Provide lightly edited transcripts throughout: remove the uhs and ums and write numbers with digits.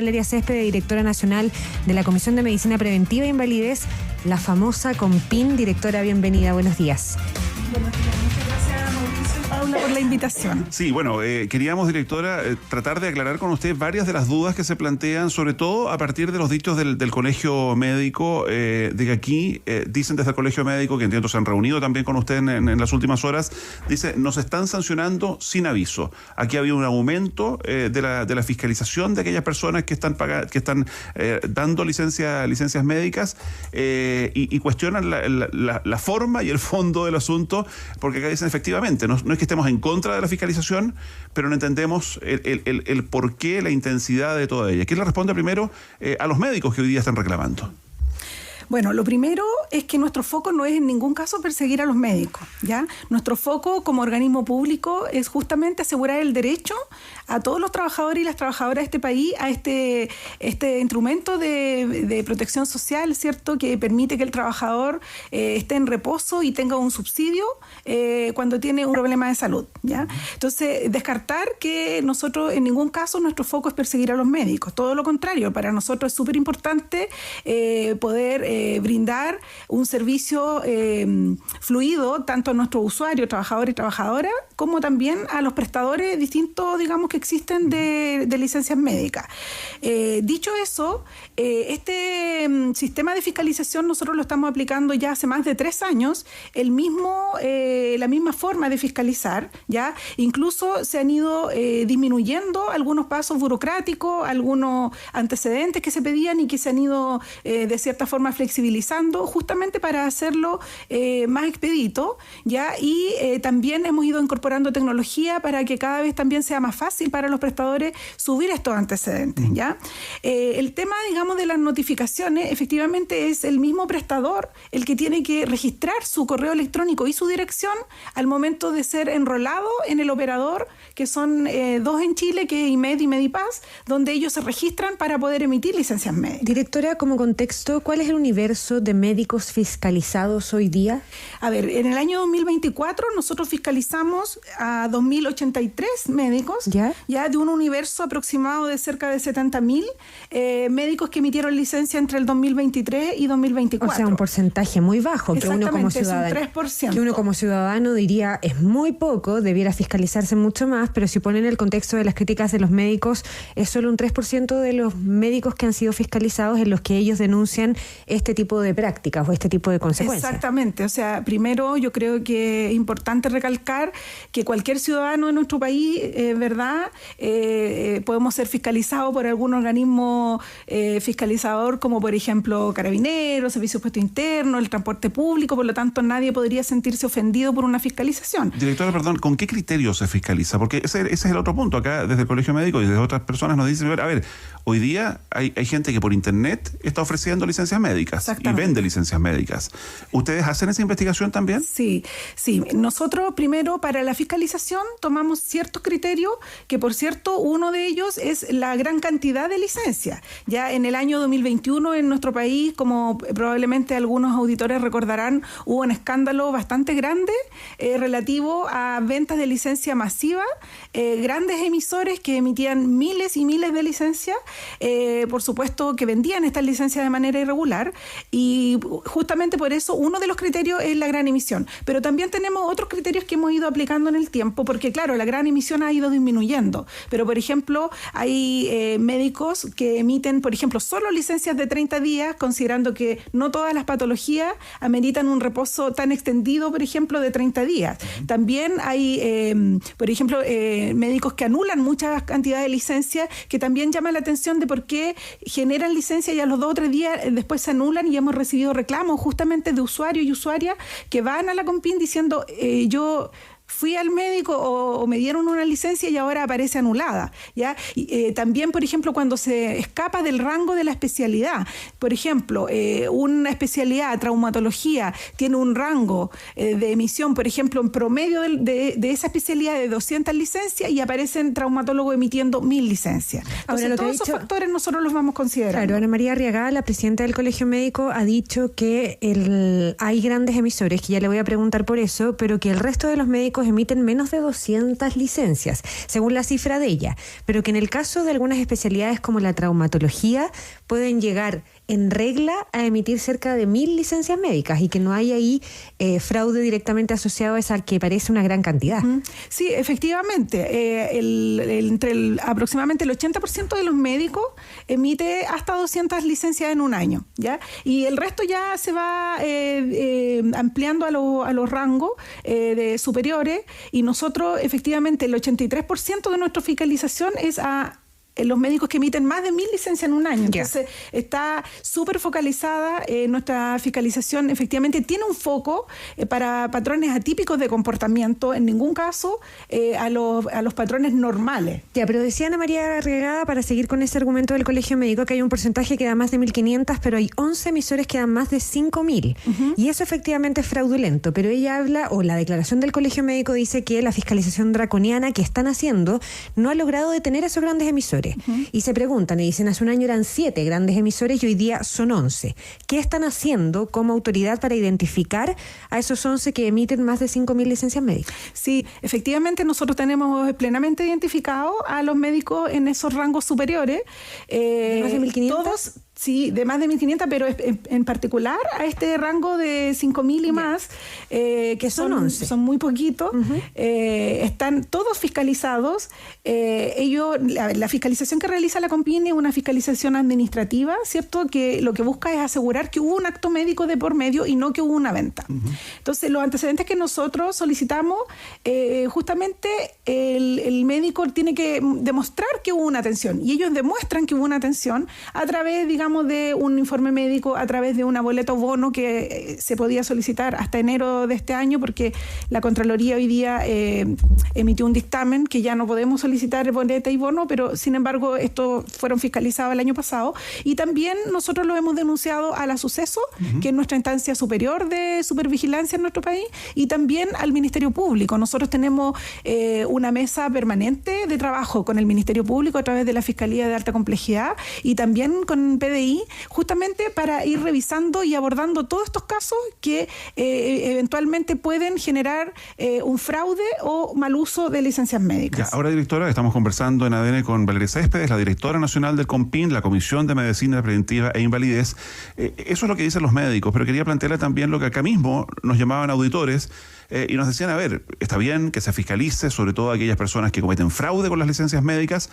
Valeria Céspedes, directora nacional de la Comisión de Medicina Preventiva e Invalidez, la famosa COMPIN. Directora, bienvenida, buenos días. Buenos días, muchas gracias, Mauricio y Paula, por la invitación. Sí, bueno, queríamos, directora, tratar de aclarar con usted varias de las dudas que se plantean, sobre todo a partir de los dichos del Colegio Médico, de que aquí dicen desde el Colegio Médico, que entiendo se han reunido también con usted en las últimas horas, dice, nos están sancionando sin aviso. Aquí ha habido un aumento de la fiscalización de aquellas personas que están dando licencias médicas y cuestionan la forma y el fondo del asunto, porque acá dicen efectivamente, no es que estemos en contra de la fiscalización, pero no entendemos el porqué, la intensidad de toda ella. ¿Quién le responde primero a los médicos que hoy día están reclamando? Bueno, lo primero es que nuestro foco no es en ningún caso perseguir a los médicos, ¿ya? Nuestro foco como organismo público es justamente asegurar el derecho a todos los trabajadores y las trabajadoras de este país a este instrumento de protección social, ¿cierto?, que permite que el trabajador esté en reposo y tenga un subsidio cuando tiene un problema de salud, ¿ya? Entonces, descartar que nosotros en ningún caso nuestro foco es perseguir a los médicos, todo lo contrario, para nosotros es súper importante poder brindar un servicio fluido tanto a nuestros usuarios, trabajadores y trabajadoras, como también a los prestadores distintos, digamos, que existen de licencias médicas. Dicho eso, este sistema de fiscalización nosotros lo estamos aplicando ya hace más de 3 años, la misma forma de fiscalizar, ¿ya? Incluso se han ido disminuyendo algunos pasos burocráticos, algunos antecedentes que se pedían y que se han ido de cierta forma flexibilizando justamente para hacerlo más expedito, ¿ya? Y también hemos ido incorporando tecnología para que cada vez también sea más fácil para los prestadores subir estos antecedentes, ¿ya? El tema, digamos, de las notificaciones, efectivamente es el mismo prestador el que tiene que registrar su correo electrónico y su dirección al momento de ser enrolado en el operador, que son 2 en Chile, que es IMED y Medipaz, donde ellos se registran para poder emitir licencias médicas. Directora, como contexto, ¿cuál es el universo de médicos fiscalizados hoy día? A ver, en el año 2024 nosotros fiscalizamos a 2.083 médicos, ya de un universo aproximado de cerca de 70.000 médicos que emitieron licencia entre el 2023 y 2024. O sea, un porcentaje muy bajo, que uno como ciudadano, es un 3%. Que uno como ciudadano diría es muy poco, debiera fiscalizarse mucho más, pero si ponen el contexto de las críticas de los médicos, es solo un 3% de los médicos que han sido fiscalizados en los que ellos denuncian este tipo de prácticas o este tipo de consecuencias. Exactamente, o sea, primero yo creo que es importante recalcar que cualquier ciudadano de nuestro país, ¿verdad?, podemos ser fiscalizados por algún organismo fiscalizador como por ejemplo Carabineros, Servicio de Puesto Interno, el transporte público, por lo tanto nadie podría sentirse ofendido por una fiscalización. Directora, perdón, ¿con qué criterio se fiscaliza? Porque ese es el otro punto. Acá desde el Colegio Médico y desde otras personas nos dicen, a ver, hoy día hay gente que por internet está ofreciendo licencias médicas y vende licencias médicas. ¿Ustedes hacen esa investigación también? Sí. Nosotros primero para la fiscalización tomamos ciertos criterios, que por cierto uno de ellos es la gran cantidad de licencias. Ya en el año 2021 en nuestro país, como probablemente algunos auditores recordarán, hubo un escándalo bastante grande relativo a ventas de licencia masiva, grandes emisores que emitían miles y miles de licencias, por supuesto que vendían estas licencias de manera irregular, y justamente por eso uno de los criterios es la gran emisión. Pero también tenemos otros criterios que hemos ido aplicando en el tiempo, porque claro, la gran emisión ha ido disminuyendo, pero por ejemplo hay médicos que emiten, por ejemplo, solo licencias de 30 días, considerando que no todas las patologías ameritan un reposo tan extendido, por ejemplo, de 30 días. También hay, por ejemplo, médicos que anulan muchas cantidades de licencias, que también llama la atención de por qué generan licencias y a los 2 o 3 días después se anulan, y hemos recibido reclamos justamente de usuarios y usuarias que van a la COMPIN diciendo yo fui al médico o me dieron una licencia y ahora aparece anulada, ¿ya? Y, también, por ejemplo, cuando se escapa del rango de la especialidad, por ejemplo, una especialidad, traumatología, tiene un rango de emisión, por ejemplo, en promedio de esa especialidad de 200 licencias y aparecen traumatólogos emitiendo 1.000 licencias. Entonces, ahora, todos esos factores nosotros los vamos considerando. Claro, Ana María Arriagada, la presidenta del Colegio Médico, ha dicho que hay grandes emisores, que ya le voy a preguntar por eso, pero que el resto de los médicos médicos emiten menos de 200 licencias, según la cifra de ella, pero que en el caso de algunas especialidades como la traumatología pueden llegar en regla a emitir cerca de 1.000 licencias médicas y que no hay ahí fraude directamente asociado a esa que parece una gran cantidad. Sí, efectivamente. Aproximadamente el 80% de los médicos emite hasta 200 licencias en un año, ¿ya? Y el resto ya se va ampliando a los rangos de superiores, y nosotros efectivamente el 83% de nuestra fiscalización es a los médicos que emiten más de 1.000 licencias en un año. Entonces, está súper focalizada. Nuestra fiscalización efectivamente tiene un foco para patrones atípicos de comportamiento, en ningún caso a los patrones normales. Ya, pero decía Ana María Regada, para seguir con ese argumento del Colegio Médico, que hay un porcentaje que da más de 1.500, pero hay 11 emisores que dan más de 5.000. Y eso efectivamente es fraudulento. Pero ella habla, o la declaración del Colegio Médico dice que la fiscalización draconiana que están haciendo no ha logrado detener a esos grandes emisores. Y se preguntan y dicen, hace un año eran 7 grandes emisores y hoy día son 11. ¿Qué están haciendo como autoridad para identificar a esos 11 que emiten más de 5.000 licencias médicas? Sí, efectivamente nosotros tenemos plenamente identificados a los médicos en esos rangos superiores. ¿De más de 1.500? Todos. Sí, de más de 1.500, pero en particular a este rango de 5.000 y más, que son 11. Son muy poquitos, están todos fiscalizados. La fiscalización que realiza la CONPIN es una fiscalización administrativa, ¿cierto? Que lo que busca es asegurar que hubo un acto médico de por medio y no que hubo una venta. Entonces, los antecedentes que nosotros solicitamos, justamente el médico tiene que demostrar que hubo una atención, y ellos demuestran que hubo una atención a través, digamos, de un informe médico, a través de una boleta o bono que se podía solicitar hasta enero de este año, porque la Contraloría hoy día emitió un dictamen que ya no podemos solicitar boleta y bono, pero sin embargo estos fueron fiscalizados el año pasado. Y también nosotros lo hemos denunciado a la Suceso, que es nuestra instancia superior de supervigilancia en nuestro país, y también al Ministerio Público. Nosotros tenemos una mesa permanente de trabajo con el Ministerio Público a través de la Fiscalía de Alta Complejidad y también con PDI, justamente para ir revisando y abordando todos estos casos que eventualmente pueden generar un fraude o mal uso de licencias médicas. Ya, ahora, directora, estamos conversando en ADN con Valeria Céspedes, la directora nacional del CONPIN, la Comisión de Medicina Preventiva e Invalidez. Eso es lo que dicen los médicos, pero quería plantearle también lo que acá mismo nos llamaban auditores y nos decían, a ver, está bien que se fiscalice, sobre todo a aquellas personas que cometen fraude con las licencias médicas,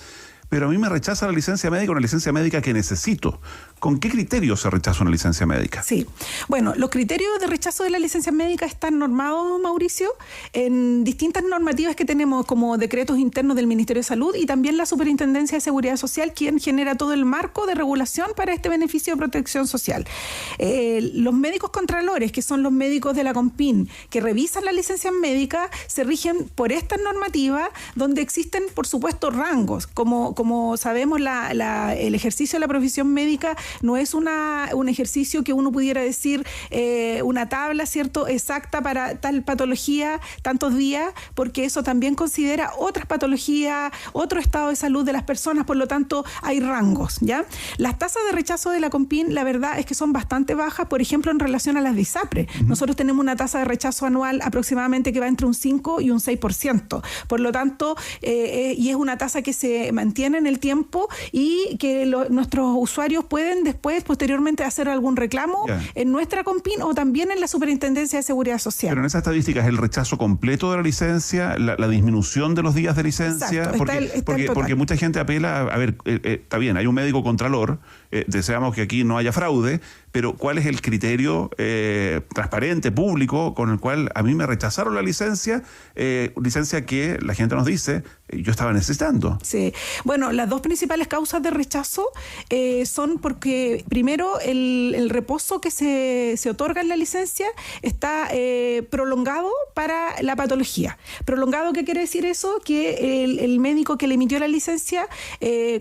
pero a mí me rechaza la licencia médica, una licencia médica que necesito. ¿Con qué criterios se rechaza una licencia médica? Sí, bueno, los criterios de rechazo de la licencia médica están normados, Mauricio, en distintas normativas que tenemos, como decretos internos del Ministerio de Salud y también la Superintendencia de Seguridad Social, quien genera todo el marco de regulación para este beneficio de protección social. Los médicos contralores, que son los médicos de la CONPIN, que revisan las licencias médicas, se rigen por estas normativas, donde existen, por supuesto, rangos. Como sabemos, el ejercicio de la profesión médica no es un ejercicio que uno pudiera decir una tabla, ¿cierto?, exacta para tal patología, tantos días, porque eso también considera otras patologías, otro estado de salud de las personas, por lo tanto hay rangos, ¿ya? Las tasas de rechazo de la CONPIN, la verdad es que son bastante bajas, por ejemplo, en relación a las de ISAPRE. Nosotros tenemos una tasa de rechazo anual aproximadamente que va entre un 5 y un 6%. Por lo tanto, y es una tasa que se mantiene en el tiempo y que nuestros usuarios pueden después, posteriormente, hacer algún reclamo en nuestra CONPIN o también en la Superintendencia de Seguridad Social. Pero en esa estadística es el rechazo completo de la licencia, la disminución de los días de licencia. Exacto, porque mucha gente apela, a ver, está bien, hay un médico contralor, deseamos que aquí no haya fraude, pero ¿cuál es el criterio transparente, público, con el cual a mí me rechazaron la licencia que la gente nos dice yo estaba necesitando? Sí, bueno, las dos principales causas de rechazo son porque, primero, el reposo que se otorga en la licencia está prolongado para la patología. ¿Prolongado qué quiere decir eso? Que el médico que le emitió la licencia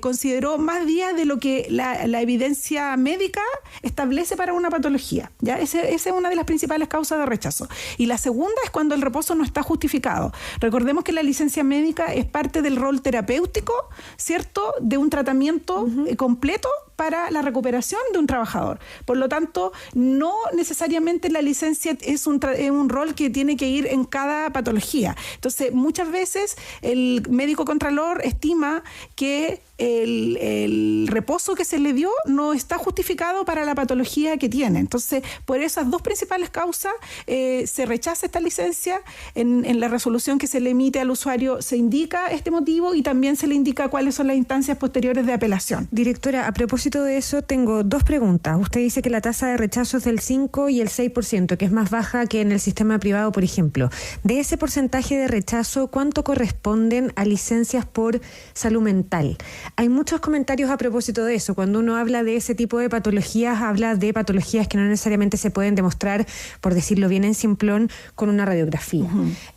consideró más días de lo que la evidencia médica establece para una patología, ¿ya? Esa es una de las principales causas de rechazo. Y la segunda es cuando el reposo no está justificado. Recordemos que la licencia médica es parte del rol terapéutico, ¿cierto?, de un tratamiento completo para la recuperación de un trabajador. Por lo tanto, no necesariamente la licencia es un rol que tiene que ir en cada patología. Entonces, muchas veces el médico contralor estima que el reposo que se le dio no está justificado para la patología que tiene. Entonces, por esas dos principales causas, se rechaza esta licencia. En la resolución que se le emite al usuario se indica este motivo y también se le indica cuáles son las instancias posteriores de apelación. Directora, a propósito de eso, tengo dos preguntas. Usted dice que la tasa de rechazo es del 5 y el 6%, que es más baja que en el sistema privado, por ejemplo. De ese porcentaje de rechazo, ¿cuánto corresponden a licencias por salud mental? Hay muchos comentarios a propósito de eso. Cuando uno habla de ese tipo de patologías, habla de patologías que no necesariamente se pueden demostrar, por decirlo bien en simplón, con una radiografía.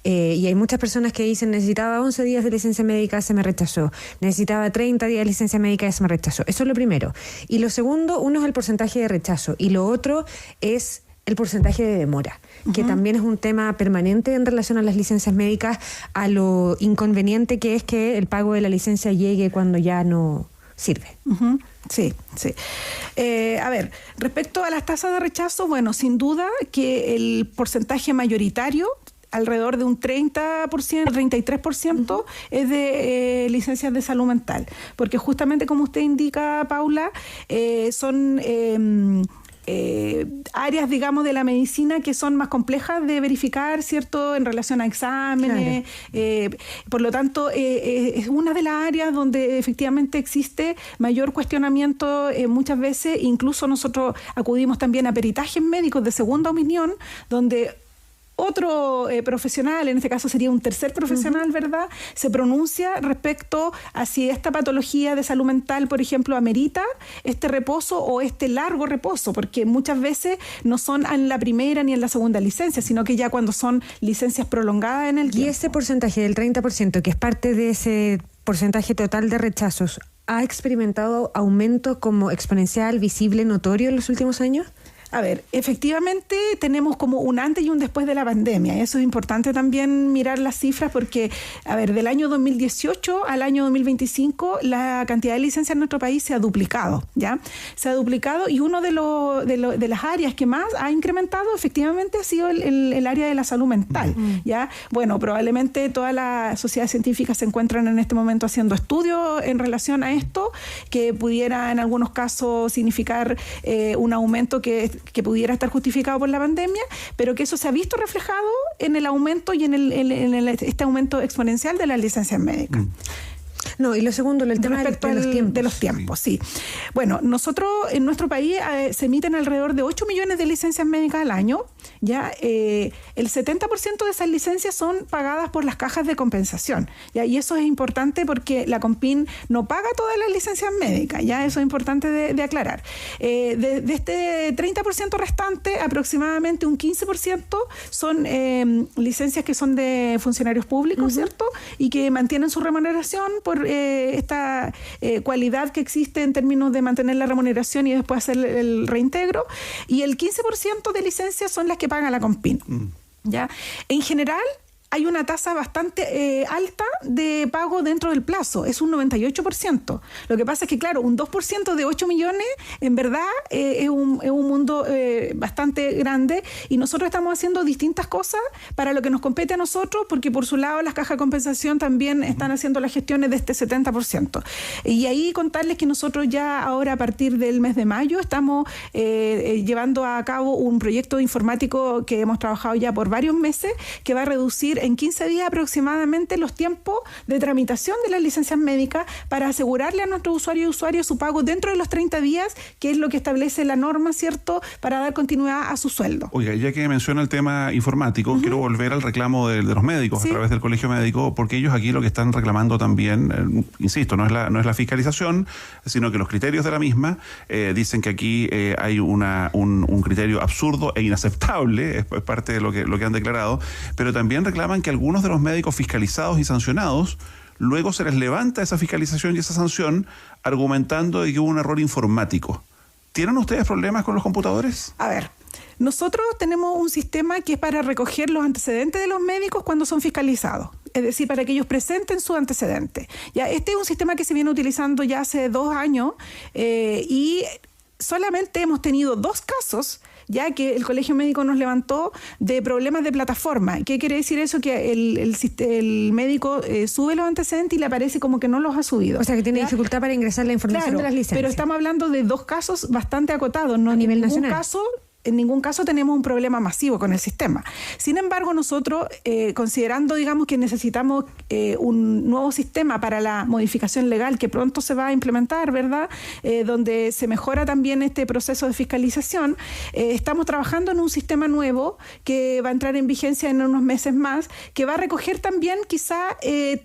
Y hay muchas personas que dicen, necesitaba 11 días de licencia médica, se me rechazó. Necesitaba 30 días de licencia médica, se me rechazó. Eso es lo primero. Y lo segundo, uno es el porcentaje de rechazo. Y lo otro es el porcentaje de demora, que también es un tema permanente en relación a las licencias médicas, a lo inconveniente que es que el pago de la licencia llegue cuando ya no sirve. Sí, sí. A ver, respecto a las tasas de rechazo, bueno, sin duda que el porcentaje mayoritario, alrededor de un 30%, 33% es de licencias de salud mental, porque justamente como usted indica, Paula, son áreas, digamos, de la medicina que son más complejas de verificar, ¿cierto?, en relación a exámenes. Claro. Por lo tanto, es una de las áreas donde efectivamente existe mayor cuestionamiento muchas veces. Incluso nosotros acudimos también a peritajes médicos de segunda opinión, donde otro profesional, en este caso sería un tercer profesional, ¿verdad?, se pronuncia respecto a si esta patología de salud mental, por ejemplo, amerita este reposo o este largo reposo, porque muchas veces no son en la primera ni en la segunda licencia, sino que ya cuando son licencias prolongadas en el tiempo. Y ese porcentaje del 30%, que es parte de ese porcentaje total de rechazos, ¿ha experimentado aumento como exponencial, visible, notorio en los últimos años? A ver, efectivamente tenemos como un antes y un después de la pandemia. Eso es importante también mirar las cifras porque, a ver, del año 2018 al año 2025 la cantidad de licencias en nuestro país se ha duplicado, ¿ya? Se ha duplicado y uno de las áreas que más ha incrementado efectivamente ha sido el área de la salud mental, ¿ya? Bueno, probablemente todas las sociedades científicas se encuentran en este momento haciendo estudios en relación a esto, que pudiera en algunos casos significar un aumento que pudiera estar justificado por la pandemia, pero que eso se ha visto reflejado en el aumento y en este aumento exponencial de las licencias médicas. No, y lo segundo, el tema de los tiempos, sí. Bueno, nosotros en nuestro país se emiten alrededor de 8 millones de licencias médicas al año. Ya el 70% de esas licencias son pagadas por las cajas de compensación, ¿ya? Y eso es importante porque la COMPIN no paga todas las licencias médicas, ya eso es importante de aclarar. De este 30% restante, aproximadamente un 15% son licencias que son de funcionarios públicos, ¿cierto? Y que mantienen su remuneración por esta cualidad que existe en términos de mantener la remuneración y después hacer el reintegro. Y el 15% de licencias son las que paga la COMPIN. ¿Ya? En general, hay una tasa bastante alta de pago dentro del plazo, es un 98%. Lo que pasa es que, claro, un 2% de 8 millones, en verdad, es un mundo bastante grande y nosotros estamos haciendo distintas cosas para lo que nos compete a nosotros, porque por su lado las cajas de compensación también están haciendo las gestiones de este 70%. Y ahí contarles que nosotros ya ahora a partir del mes de mayo estamos llevando a cabo un proyecto informático que hemos trabajado ya por varios meses, que va a reducir en 15 días aproximadamente los tiempos de tramitación de las licencias médicas para asegurarle a nuestros usuarios y usuarias su pago dentro de los 30 días, que es lo que establece la norma, ¿cierto?, para dar continuidad a su sueldo. Oiga, ya que menciona el tema informático, quiero volver al reclamo de los médicos, ¿sí?, a través del Colegio Médico, porque ellos aquí lo que están reclamando también, insisto, no es la fiscalización, sino que los criterios de la misma dicen que aquí hay un criterio absurdo e inaceptable, es parte de lo que han declarado, pero también reclaman que algunos de los médicos fiscalizados y sancionados luego se les levanta esa fiscalización y esa sanción argumentando de que hubo un error informático. ¿Tienen ustedes problemas con los computadores? A ver, Nosotros tenemos un sistema que es para recoger los antecedentes de los médicos cuando son fiscalizados. Es decir, para que ellos presenten sus antecedentes. Ya, este es un sistema que se viene utilizando ya hace 2 años y solamente hemos tenido 2 casos ya que el Colegio Médico nos levantó de problemas de plataforma. ¿Qué quiere decir eso? Que el médico sube los antecedentes y le aparece como que no los ha subido. O sea, que tiene dificultad para ingresar la información de las licencias. Pero estamos hablando de 2 casos bastante acotados, no a nivel nacional. En ningún caso tenemos un problema masivo con el sistema. Sin embargo, nosotros, considerando, digamos, que necesitamos un nuevo sistema para la modificación legal que pronto se va a implementar, ¿verdad? Donde se mejora también este proceso de fiscalización, estamos trabajando en un sistema nuevo que va a entrar en vigencia en unos meses más, que va a recoger también quizá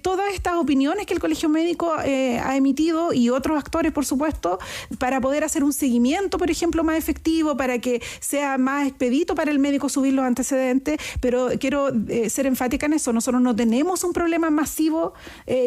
todas estas opiniones que el Colegio Médico ha emitido y otros actores, por supuesto, para poder hacer un seguimiento, por ejemplo, más efectivo, para que sea más expedito para el médico subir los antecedentes, pero quiero ser enfática en eso. Nosotros no tenemos un problema masivo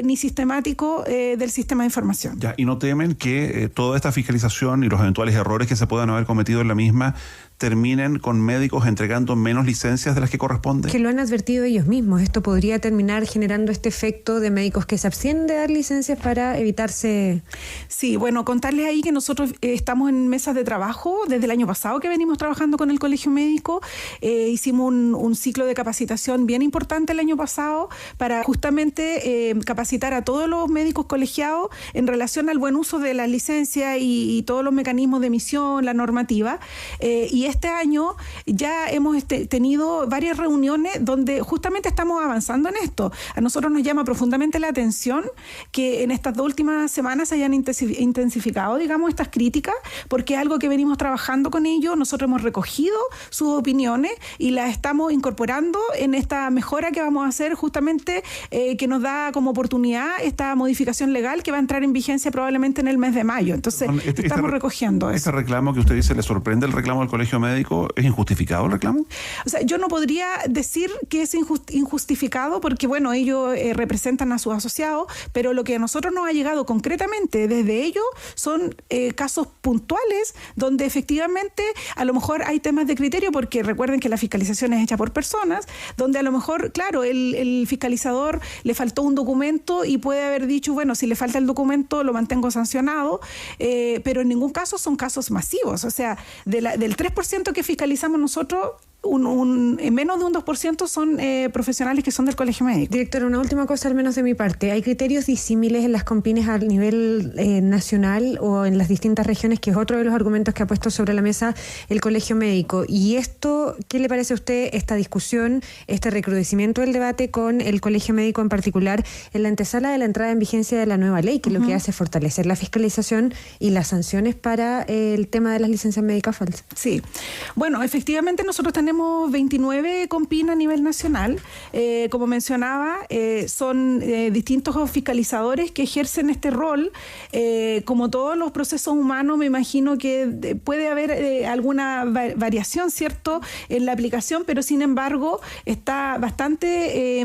ni sistemático del sistema de información. Ya, ¿y no temen que toda esta fiscalización y los eventuales errores que se puedan haber cometido en la misma terminen con médicos entregando menos licencias de las que corresponden? Que lo han advertido ellos mismos. Esto podría terminar generando este efecto de médicos que se abstienen de dar licencias para evitarse... Sí, bueno, contarles ahí que nosotros estamos en mesas de trabajo desde el año pasado que venimos trabajando con el Colegio Médico. Hicimos un ciclo de capacitación bien importante el año pasado para justamente capacitar a todos los médicos colegiados en relación al buen uso de las licencias y todos los mecanismos de emisión, la normativa. Y este año ya hemos tenido varias reuniones donde justamente estamos avanzando en esto. A nosotros nos llama profundamente la atención que en estas 2 últimas semanas se hayan intensificado, digamos, estas críticas, porque es algo que venimos trabajando con ellos. Nosotros hemos recogido sus opiniones y las estamos incorporando en esta mejora que vamos a hacer justamente que nos da como oportunidad esta modificación legal que va a entrar en vigencia probablemente en el mes de mayo. Entonces, estamos recogiendo eso. ¿Este reclamo que usted dice le sorprende el reclamo del Colegio Médico? ¿Es injustificado el reclamo? O sea, yo no podría decir que es injustificado porque, bueno, ellos representan a sus asociados, pero lo que a nosotros nos ha llegado concretamente desde ellos son casos puntuales donde efectivamente a lo mejor hay temas de criterio, porque recuerden que la fiscalización es hecha por personas, donde a lo mejor, claro, el fiscalizador le faltó un documento y puede haber dicho, bueno, si le falta el documento lo mantengo sancionado, pero en ningún caso son casos masivos. O sea, del 3% que fiscalizamos nosotros, menos de un 2% son profesionales que son del Colegio Médico. Directora, una última cosa al menos de mi parte. ¿Hay criterios disímiles en las compines a nivel nacional o en las distintas regiones, que es otro de los argumentos que ha puesto sobre la mesa el Colegio Médico? Y esto, ¿qué le parece a usted esta discusión, este recrudecimiento del debate con el Colegio Médico en particular en la antesala de la entrada en vigencia de la nueva ley, que lo que hace es fortalecer la fiscalización y las sanciones para el tema de las licencias médicas falsas? Sí. Bueno, efectivamente nosotros tenemos 29 COMPIN a nivel nacional. Como mencionaba, son distintos fiscalizadores que ejercen este rol. Como todos los procesos humanos, me imagino que puede haber alguna variación, ¿cierto?, en la aplicación, pero sin embargo está bastante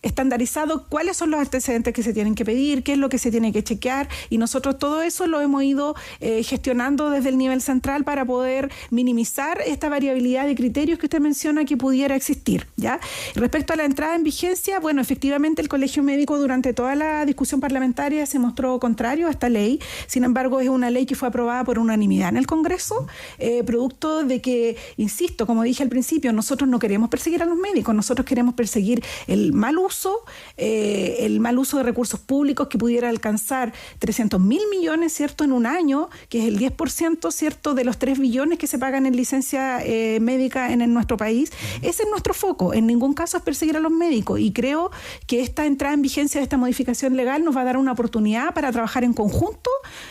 estandarizado cuáles son los antecedentes que se tienen que pedir, qué es lo que se tiene que chequear, y nosotros todo eso lo hemos ido gestionando desde el nivel central para poder minimizar esta variabilidad de criterios que usted menciona que pudiera existir, ¿ya? Respecto a la entrada en vigencia, bueno, efectivamente el Colegio Médico durante toda la discusión parlamentaria se mostró contrario a esta ley. Sin embargo, es una ley que fue aprobada por unanimidad en el Congreso, producto de que, insisto, como dije al principio, nosotros no queremos perseguir a los médicos, nosotros queremos perseguir el mal uso de recursos públicos que pudiera alcanzar 300.000 millones, ¿cierto?, en un año, que es el 10%, ¿cierto?, de los 3 billones que se pagan en licencia médica en nuestro país. Ese es nuestro foco. En ningún caso es perseguir a los médicos, y creo que esta entrada en vigencia de esta modificación legal nos va a dar una oportunidad para trabajar en conjunto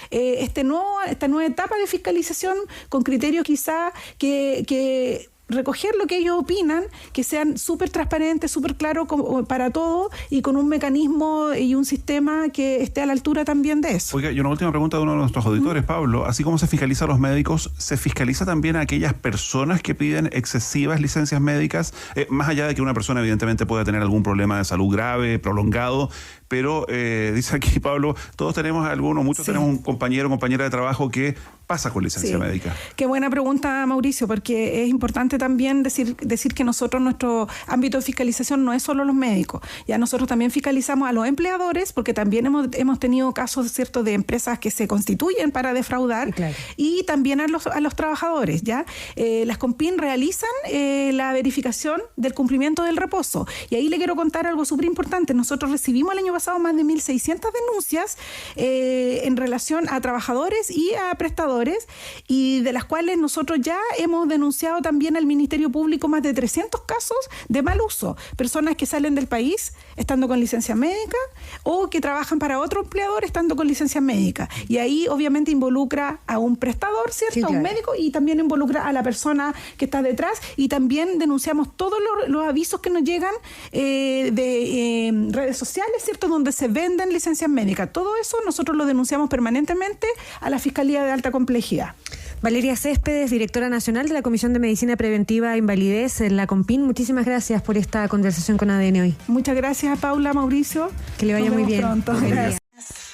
esta nueva etapa de fiscalización con criterios quizá que recoger lo que ellos opinan, que sean súper transparentes, súper claros para todos, y con un mecanismo y un sistema que esté a la altura también de eso. Oiga, y una última pregunta de uno de nuestros auditores, Pablo. Así como se fiscaliza a los médicos, ¿se fiscaliza también a aquellas personas que piden excesivas licencias médicas? Más allá de que una persona evidentemente pueda tener algún problema de salud grave, prolongado, pero dice aquí Pablo, todos tenemos muchos tenemos un compañero o compañera de trabajo que pasa con licencia médica. Qué buena pregunta, Mauricio, porque es importante también decir que nosotros, nuestro ámbito de fiscalización no es solo los médicos. Ya nosotros también fiscalizamos a los empleadores, porque también hemos tenido casos, ¿cierto?, de empresas que se constituyen para defraudar, claro, y también a los trabajadores, ¿ya? Las Compin realizan la verificación del cumplimiento del reposo. Y ahí le quiero contar algo súper importante. Nosotros recibimos el año pasado más de 1.600 denuncias en relación a trabajadores y a prestadores, y de las cuales nosotros ya hemos denunciado también al Ministerio Público más de 300 casos de mal uso. Personas que salen del país estando con licencia médica o que trabajan para otro empleador estando con licencia médica. Y ahí obviamente involucra a un prestador, ¿cierto? Sí, claro. A un médico, y también involucra a la persona que está detrás, y también denunciamos todos los avisos que nos llegan de redes sociales, ¿cierto?, donde se venden licencias médicas. Todo eso nosotros lo denunciamos permanentemente a la Fiscalía de Alta Complejidad. Valeria Céspedes, directora nacional de la Comisión de Medicina Preventiva e Invalidez en la Compin, muchísimas gracias por esta conversación con ADN hoy. Muchas gracias, Paula, Mauricio. Que le vaya muy bien. Pronto. Gracias.